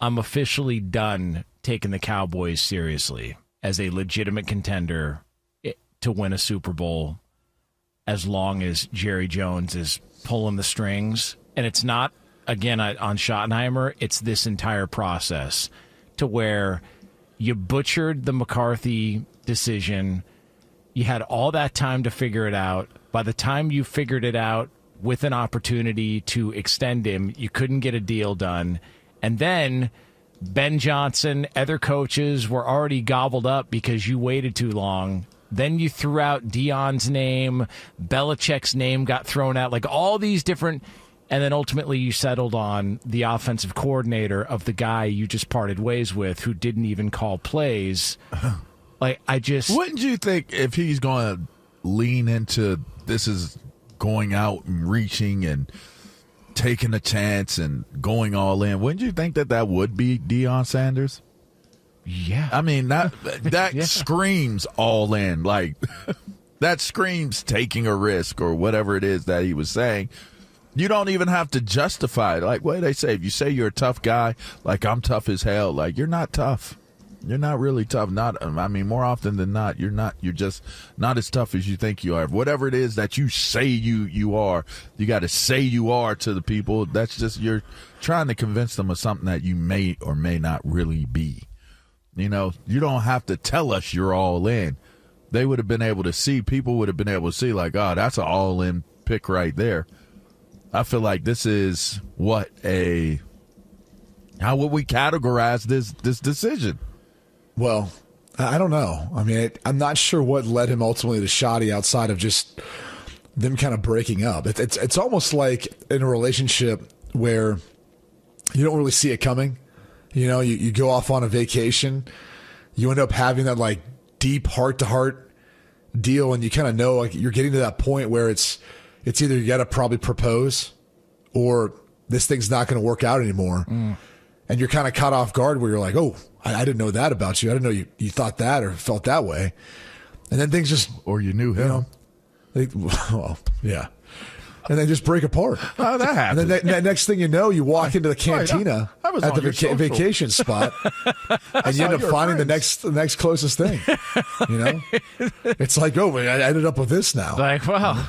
I'm officially done taking the Cowboys seriously as a legitimate contender to win a Super Bowl as long as Jerry Jones is pulling the strings. And it's not, again, on Schottenheimer, it's this entire process to where you butchered the McCarthy decision. You had all that time to figure it out. By the time you figured it out with an opportunity to extend him, you couldn't get a deal done. And then Ben Johnson, other coaches were already gobbled up because you waited too long. Then you threw out Dion's name, Belichick's name got thrown out, like all these different, and then ultimately you settled on the offensive coordinator of the guy you just parted ways with who didn't even call plays. Like, Wouldn't you think if he's going to lean into this is going out and reaching and taking a chance and going all in, wouldn't you think that would be Deion Sanders? Yeah. I mean, that yeah. Screams all in. Like, that screams taking a risk or whatever it is that he was saying. You don't even have to justify it. Like, what do they say? If you say you're a tough guy, like, I'm tough as hell, like, you're not tough. You're not really tough. More often than not, you're just not as tough as you think you are. Whatever it is that you say you are, you got to say you are to the people. That's just, you're trying to convince them of something that you may or may not really be. You know, you don't have to tell us you're all in. They would have been able to see, people would have been able to see, like, oh, that's an all-in pick right there. I feel like this is how would we categorize this decision? Well, I don't know. I mean, I'm not sure what led him ultimately to Shoddy outside of just them kind of breaking up. It's almost like in a relationship where you don't really see it coming. You know, you go off on a vacation, you end up having that like deep heart-to-heart deal, and you kind of know like you're getting to that point where it's either you got to probably propose or this thing's not going to work out anymore. And you're kind of caught off guard where you're like, oh, I didn't know that about you. I didn't know you thought that or felt that way. And then things just... Or you knew him. Well, yeah. And then just break apart. Oh, that happens. And then next thing you know, you walk into the cantina at the vacation spot, and you end up finding the next closest thing. You know, it's like, oh, I ended up with this now. Like, wow.